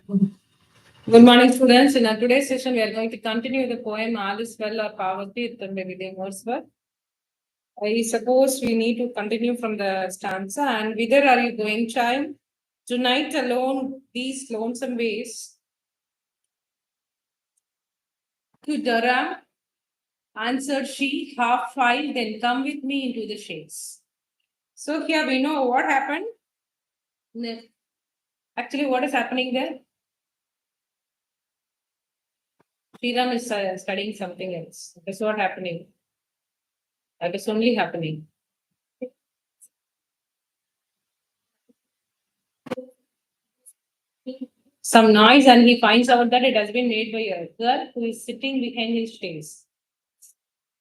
Good morning, students. In our today's session, we are going to continue the poem Alice Well or Poverty, written by William Wordsworth. I suppose we need to continue from the stanza. And whither are you going, child? Tonight alone, these lonesome ways. To Durham, answered she, half filed, then come with me into the shades. So here we know what happened. Actually, what is happening there? Sriram is studying something else. That's what happening. That is only happening. Some noise, and he finds out that it has been made by a girl who is sitting behind his chaise.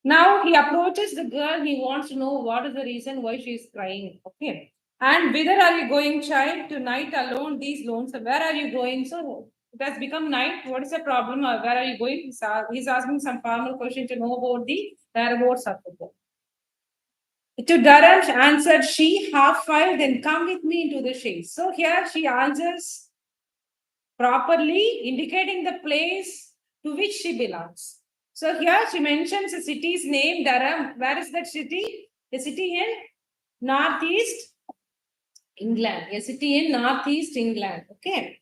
Now he approaches the girl. He wants to know what is the reason why she is crying. Okay. And whither are you going, child? Tonight alone, these lonesome. Where are you going? So it has become night. What is the problem? Or where are you going? He's asking some formal question to know about the whereabouts of the girl. To Durham answered she, half filed, then come with me into the chaise. So here she answers properly, indicating the place to which she belongs. So here she mentions a city's name, Durham. Where is that city? A city in Northeast England. A city in Northeast England. Okay.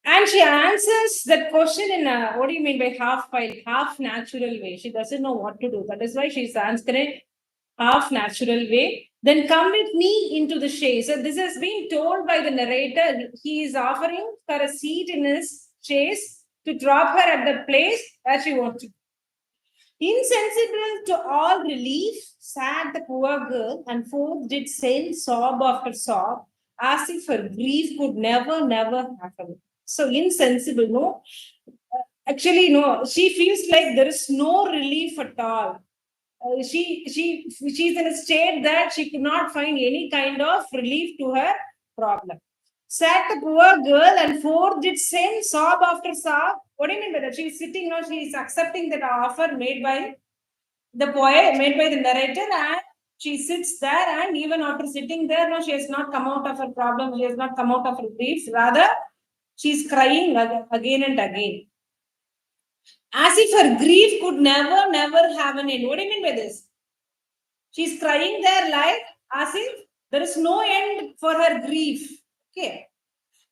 And she answers that question in a, what do you mean by half file, half natural way? She doesn't know what to do. That is why she's answering half natural way. Then come with me into the chaise. So this has been told by the narrator. He is offering her a seat in his chaise to drop her at the place where she wants to. Insensible to all relief, sat the poor girl, and forth did send sob after sob, as if her grief could never, never happen. So insensible, no? Actually, no. She feels like there is no relief at all. She's in a state that she could not find any kind of relief to her problem. Sat the poor girl and forth did send sob after sob. What do you mean by that? She's sitting now, she is accepting that offer made by the poet, made by the narrator, and she sits there, and even after sitting there, no, she has not come out of her problem, she has not come out of her grief, rather, she's crying again and again. As if her grief could never, never have an end. What do you mean by this? She's crying there like as if there is no end for her grief. Okay.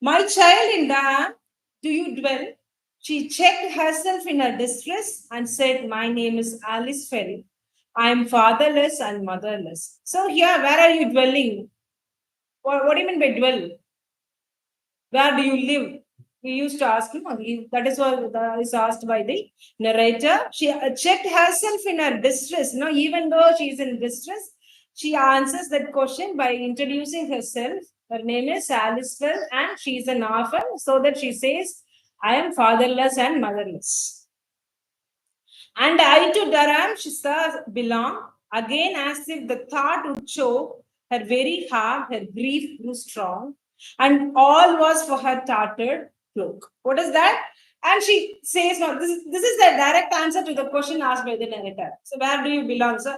My child in Dam, do you dwell? She checked herself in her distress and said, my name is Alice Ferry. I am fatherless and motherless. So here, where are you dwelling? What do you mean by dwell? Where do you live? We used to ask him. That is what is asked by the narrator. She checked herself in her distress. No, even though she is in distress, she answers that question by introducing herself. Her name is Alice Well, and she is an orphan. So that she says, I am fatherless and motherless. And I to Durham, she says, belong. Again, as if the thought would choke her very heart, her grief grew strong, and all was for her tattered cloak. What is that? And she says, no, this is the direct answer to the question asked by the narrator. So, where do you belong? So,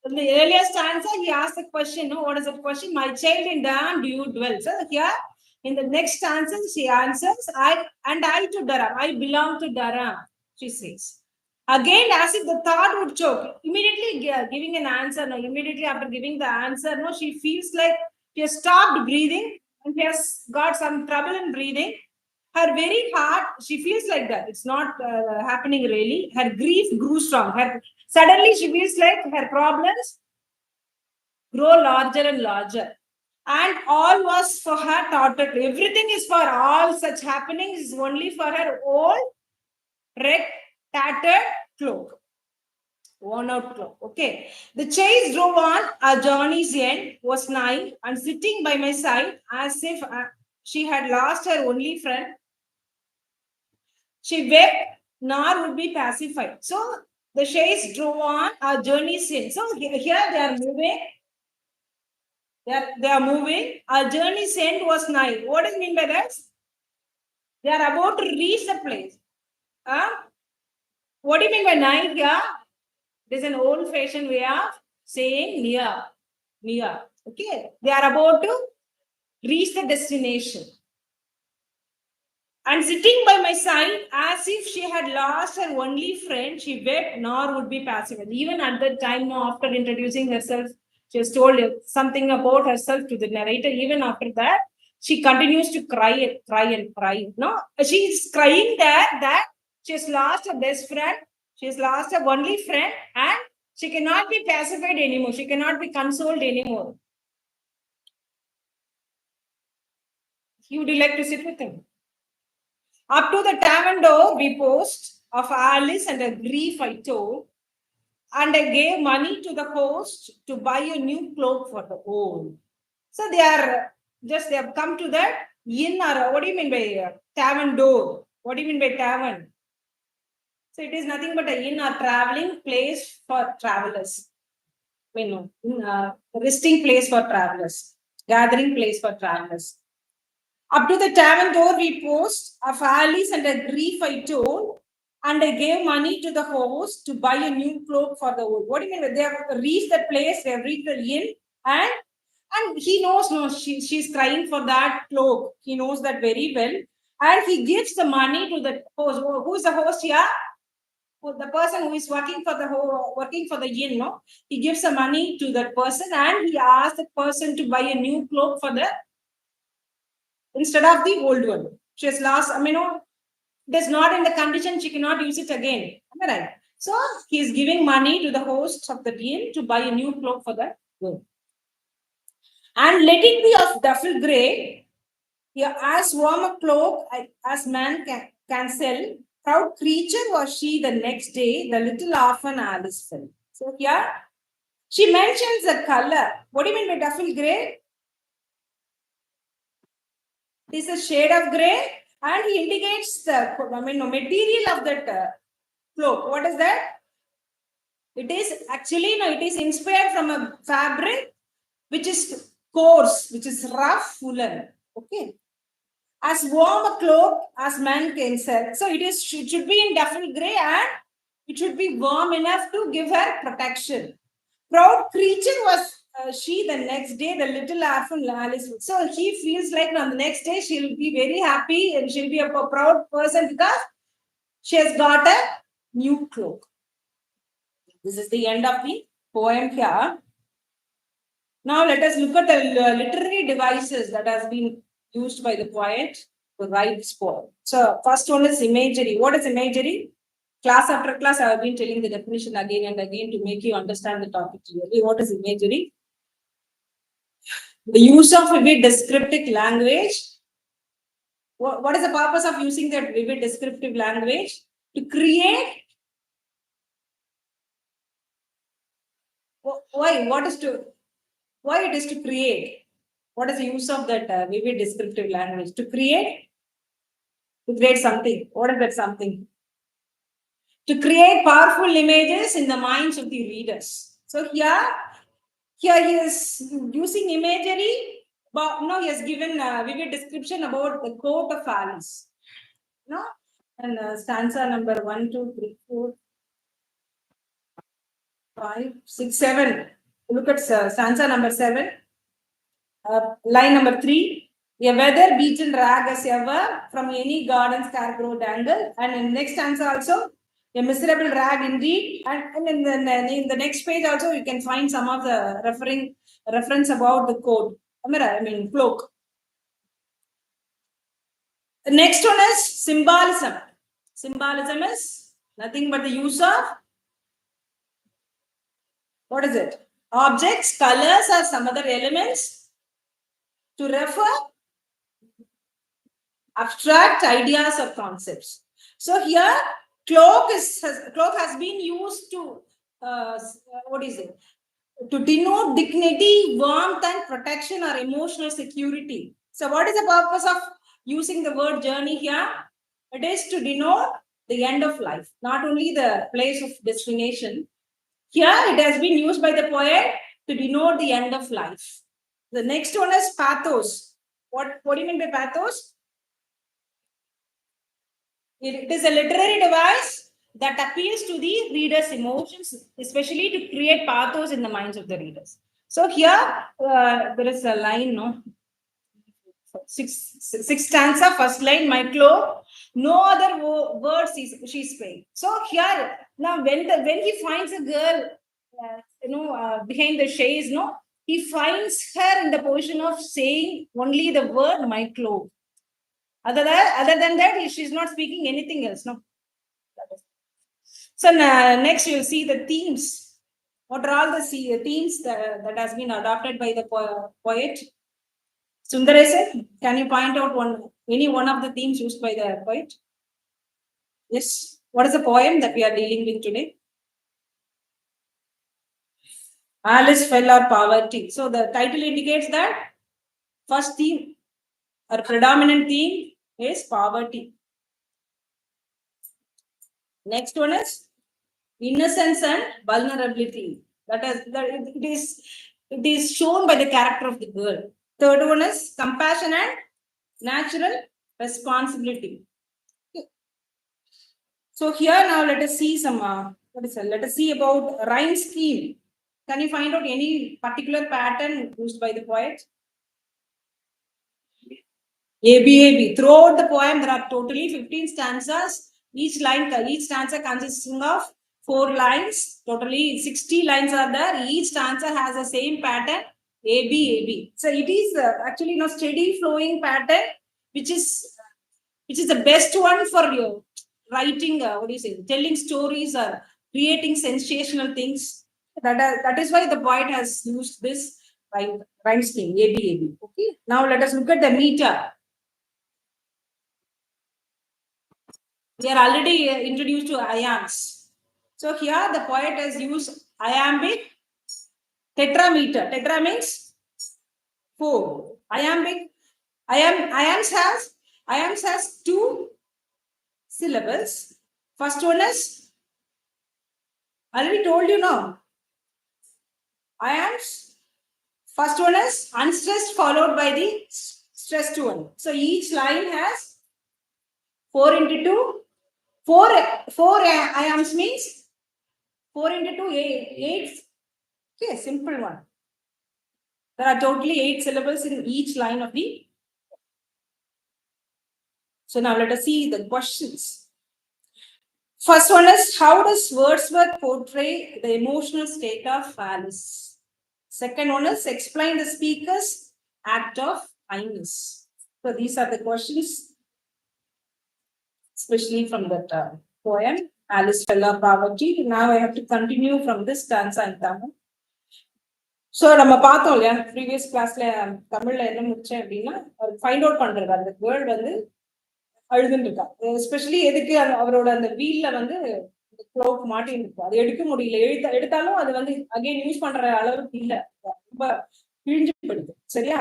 in the earlier stanza, he asked the question, no, what is the question? My child in Durham, do you dwell? So, here, in the next stanza, she answers, I to Durham, I belong to Durham, she says. Again, as if the thought would choke, immediately giving an answer. No, immediately after giving the answer, no, she feels like she has stopped breathing and she has got some trouble in breathing. Her very heart, she feels like that. It's not happening really. Her grief grew strong. Suddenly, she feels like her problems grow larger and larger. And all was for her tortured. Everything is for all such happenings is only for her old, wrecked, tattered cloak. Worn out cloak. Okay. The chase drove on. Our journey's end was nigh, and sitting by my side, as if she had lost her only friend, she wept, nor would be pacified. So the chase drove on. Our journey's end. So here they are moving. They are moving. Our journey's end was nigh. What does it mean by that? They are about to reach the place. What do you mean by nigh here? There's an old-fashioned way of saying near. Near. Okay. They are about to reach the destination. And sitting by my side, as if she had lost her only friend, she wept nor would be passive. And even at that time, now after introducing herself, she has told something about herself to the narrator. Even after that, she continues to cry and cry and cry. No, she's crying that she has lost her best friend, she has lost her only friend, and she cannot be pacified anymore. She cannot be consoled anymore. Would you like to sit with him? Up to the tavern door we post of Alice and her grief I told, and I gave money to the host to buy a new cloak for the old. So they have come to that inn, or what do you mean by tavern door? What do you mean by tavern? So it is nothing but a inn or traveling place for travelers. I mean, resting place for travelers, gathering place for travelers. Up to the tavern door we post of Alice and her grief I told, and I gave money to the host to buy a new cloak for the old. What do you mean? They have reached that place, they have reached the inn, and he knows, no, she's crying for that cloak. He knows that very well. And he gives the money to the host. Who is the host here? The person who is working for the inn, no? He gives the money to that person, and he asks the person to buy a new cloak for the instead of the old one. She has lost, it is not in the condition, she cannot use it again. Am I right? So he is giving money to the host of the inn to buy a new cloak for the room. And let it be of duffel grey, as warm a cloak as man can sell. Proud creature was she the next day, the little orphan Alice fell. So here she mentions the color. What do you mean by duffel grey? This is a shade of grey, and he indicates the material of that cloak. What is that? It is actually, no, it is inspired from a fabric which is coarse, which is rough woolen. Okay. As warm a cloak as man can sell. So it should be in duffel grey, and it should be warm enough to give her protection. Proud creature was she the next day, the little orphan Alice. So he feels like on the next day she'll be very happy and she'll be a proud person because she has got a new cloak. This is the end of the poem here. Now let us look at the literary devices that has been used by the poet to write this poem. So first one is imagery. What is imagery? Class after class, I have been telling the definition again and again to make you understand the topic clearly. What is imagery? The use of vivid descriptive language. What is the purpose of using that vivid descriptive language? To create. Why? Why it is to create? What is the use of that vivid descriptive language? To create something. What is that something? To create powerful images in the minds of the readers. So here he is using imagery, but no, he has given a vivid description about the coat of Alice. No, and stanza number 1, 2, 3, 4, 5, 6, 7. Look at stanza number 7. Line number 3. A weather beaten rag as ever from any garden scarecrow dangle. And in the next stanza also, a miserable rag indeed. And in the next page also, you can find some of the reference about the coat. Cloak. The next one is symbolism. Symbolism is nothing but the use of, what is it? Objects, colors, or some other elements to refer abstract ideas or concepts. So here, cloak has been used to to denote dignity, warmth, and protection or emotional security. So what is the purpose of using the word journey here? It is to denote the end of life, not only the place of destination. Here it has been used by the poet to denote the end of life. The next one is pathos. What do you mean by pathos? It is a literary device that appeals to the reader's emotions, especially to create pathos in the minds of the readers. So here there is a line, no? Six stanza, first line, my cloak, no other words she's saying. So here, now when he finds a girl, behind the shades, he finds her in the position of saying only the word my cloak. Other than that, she's not speaking anything else, no. So next you'll see the themes. What are all the themes that has been adopted by the poet? Sundaresan, can you point out any one of the themes used by the poet? Yes. What is the poem that we are dealing with today? Alice fell or poverty. So the title indicates that first theme or predominant theme is poverty. Next one is innocence and vulnerability. It is shown by the character of the girl. Third one is compassion and natural responsibility. So here now let us see some let us see about rhyme scheme. Can you find out any particular pattern used by the poet? ABAB. Throughout the poem, there are totally 15 stanzas. Each stanza consisting of 4 lines. Totally 60 lines are there. Each stanza has the same pattern. ABAB. So it is actually steady flowing pattern, which is the best one for you writing. Telling stories or creating sensational things. That is why the poet has used this rhyme scheme, ABAB. Okay. Now let us look at the meter. We are already introduced to iambs. So here the poet has used iambic tetrameter. Tetra means 4. Iambs has 2 syllables. First one is, I already told you now. Iambs. First one is unstressed followed by the stressed one. So each line has 4 into 2. 4 iambs means 4 into 2, 8. Okay, simple one. There are totally 8 syllables in each line of the. So now let us see the questions. First one is, how does Wordsworth portray the emotional state of Alice? Second one is, explain the speaker's act of kindness. So these are the questions, especially from that poem, Alice fell or poverty. Now I have to continue from this stanza in Tamil. So நம்ம பார்த்தோம் இல்லையா previous கிளாஸ்ல தமிழ்ல என்ன முடிச்சேன் அப்படின்னா find out பண்றது அந்த கேர்ள் வந்து அழுதுன்னு இருக்கா. எஸ்பெஷலி எதுக்கு அவரோட அந்த வீல்ல வந்து க்ளோக் மாட்டின்னு இருக்கும், அது எடுக்க முடியல. எடுத்தாலும் அது வந்து அகைன் யூஸ் பண்ற அளவுக்கு இல்ல, ரொம்ப கிழிஞ்சு போயிடுது. சரியா?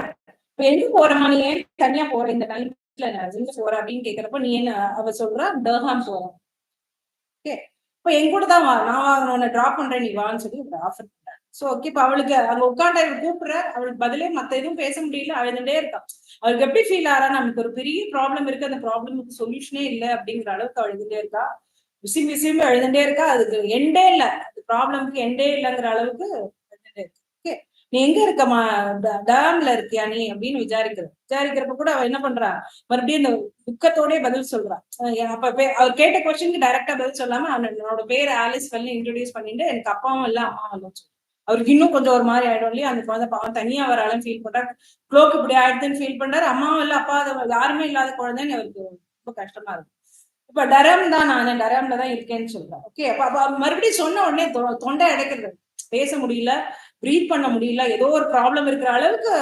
இப்ப எங்க போறமா, நீ ஏன் தனியா போற இந்த டைம்ல, எங்க போற அப்படின்னு கேக்குறப்ப நீ என்ன அவ சொல்றா, டர்ஹாம் போறேன். ஓகே, இப்ப என் கூட தான் வா, நான் உன்னை டிராப் பண்றேன், நீ வான்னு சொல்லி ஆஃபர் பண்றேன். சோ ஓகே, இப்ப அவளுக்கு அங்க உட்காந்து கூப்பிடுற, அவளுக்கு பதிலே மத்த எதுவும் பேச முடியல, அழுதுட்டே இருக்கா. அவளுக்கு எப்படி ஃபீல் ஆறா, நமக்கு ஒரு பெரிய ப்ராப்ளம் இருக்கு, அந்த ப்ராப்ளமுக்கு சொல்யூஷனே இல்லை அப்படிங்கிற அளவுக்கு அழுதுட்டே இருக்கா. விசிம்பி அழுதுட்டே இருக்கா. அதுக்கு எண்டே இல்லை, அது ப்ராப்ளமுக்கு எண்டே இல்லைங்கிற அளவுக்கு அழுதுட்டே இருக்கு. ஓகே, நீ எங்க இருக்கமா, டேம்ல இருக்கியா நீ அப்படின்னு விசாரிக்கிறப்ப கூட அவ என்ன பண்றா, மறுபடியும் இந்த துக்கத்தோடய பதில் சொல்றா. அப்ப அவர் கேட்ட கொஸ்டினுக்கு டைரக்டா பதில் சொல்லாம அவனோட பேர் ஆலிஸ் வெல்ல இன்ட்ரோடியூஸ் பண்ணிட்டு, எனக்கு அப்பாவும் இல்லை அம்மாவும் இல்லை. அவருக்கு இன்னும் கொஞ்சம் ஒரு மாதிரி ஆயிடும் இல்லையா, அந்த குழந்தை பாவம் தனியா வராலும் ஃபீல் பண்றாரு, க்ளோக் இப்படி ஆயிடுதுன்னு ஃபீல் பண்றாரு. அம்மாவும் இல்லை அப்பா யாருமே இல்லாத குழந்தைன்னு அவருக்கு ரொம்ப கஷ்டமா இருக்கு. இப்ப டரம் தான், நான் டரம்ல தான் இருக்கேன்னு சொல்றேன். ஓகே, அப்ப மறுபடியும் சொன்ன உடனே தொண்டை அடைக்கிறது, பேச முடியல, பிரீத் பண்ண முடியல, ஏதோ ஒரு ப்ராப்ளம் இருக்கிற அளவுக்கு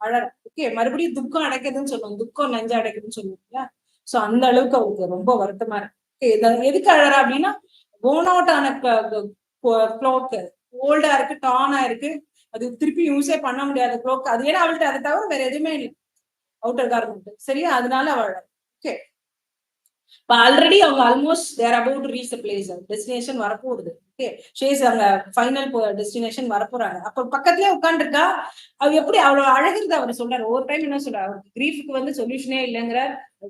அழற. ஓகே, மறுபடியும் துக்கம் அடைக்குதுன்னு சொல்லுவோம், துக்கம் நெஞ்சு அடைக்குதுன்னு சொல்லுவோம் இல்லையா. சோ அந்த அளவுக்கு அவருக்கு ரொம்ப வருத்தமா இருக்கு. எதுக்கு அழறா அப்படின்னா, போன் அவுட் ஆன க்ளோக் ஓல்டா இருக்கு, டானா இருக்கு, அது திருப்பி யூஸே பண்ண முடியாத க்ளோக். அது ஏன்னா அவள்கிட்ட அதை தவிர வேற எதுவுமே இல்லை, அவுட்டர் கார்மெண்ட். சரியா? அதனால அவள் ஓகே. இப்ப ஆல்ரெடி அவங்க almost there about to reach the place, destination வரப்போகுது. ஓகே, ஷேஸ் அங்க ஃபைனல் டெஸ்டினேஷன் வரப்போறாங்க. அப்ப பக்கத்துலயே உட்காந்துருக்கா. அவ எப்படி அவ்வளவு அழகுறது அவர் சொல்றாரு. ஒரு டைம் என்ன சொல்றாரு, அவருக்கு கிரீஃபுக்கு வந்து சொல்யூஷனே இல்லைங்கிற,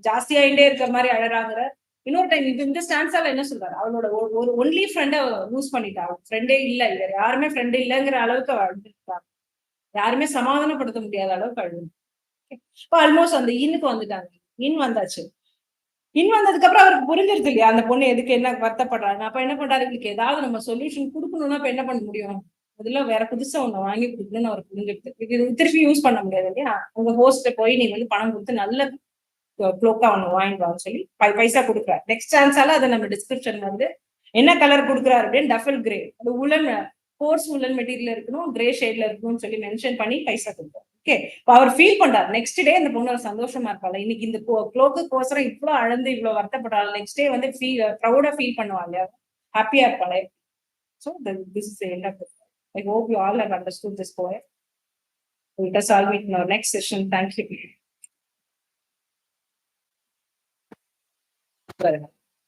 ஜாஸ்தியாயிட்டே இருக்கிற மாதிரி அழறாங்கிற. இன்னொரு டைம் இந்த ஸ்டான்ஸால என்ன சொல்றாரு, அவளோட ஒரு ஒன்லி ஃப்ரெண்ட லூஸ் பண்ணிட்டா, ஃப்ரெண்டே இல்ல, இவர் யாருமே ஃப்ரெண்டு இல்லைங்கிற அளவுக்கு அவ அழுதுருக்கா. யாருமே சமாதானப்படுத்த முடியாத அளவுக்கு அழுது. ஆல்மோஸ்ட் அந்த இன்னுக்கு வந்துட்டாங்க. இன் வந்தாச்சு. இன் வந்ததுக்கு அப்புறம் அவருக்கு புரிஞ்சிருது இல்லையா அந்த பொண்ணு எதுக்கு என்ன வருத்தப்படுறாங்க. அப்ப என்ன பண்றாரு, இவளுக்கு ஏதாவது நம்ம சொல்யூஷன் கொடுக்கணும்னா இப்ப என்ன பண்ண முடியும், அதுல வேற புதுசா ஒண்ணு வாங்கி கொடுக்கணும்னு அவர் புரிஞ்சிருது. இது திருப்பி யூஸ் பண்ண முடியாது இல்லையா. உங்க ஹோஸ்ட போய் நீங்க வந்து பணம் கொடுத்து நல்ல க்ளோக்கா ஒண்ணு வாங்கிட்டு வாங்க சொல்லி பைசா கொடுக்குறாரு. நெக்ஸ்ட் சான்ஸால அதை நம்ம டிஸ்கிரிப்ஷன் வந்து என்ன கலர் கொடுக்குறாரு அப்படின்னு டஃபல் கிரே, அது உலன் கோர்ஸ் உலன் மெட்டீரியல் இருக்கணும், கிரே ஷேட்ல இருக்கணும்னு சொல்லி மென்ஷன் பண்ணி பைசா கொடுத்தாரு. ஓகே, அவர் ஃபீல் பண்றாரு. நெக்ஸ்ட் டே அந்த பொண்ணு சந்தோஷமா இருப்பாள். இன்னைக்கு இந்த க்ளோக்குக்கோசரம் இவ்வளவு அழந்து இவ்வளவு வருத்தப்படுறாள். நெக்ஸ்ட் டே வந்து ப்ரௌடா ஃபீல் பண்ணுவாங்க, ஹாப்பியா இருப்பாளே. So this is the end of the story. I hope you all have understood this poem. Let us all meet in our next session. Thank you.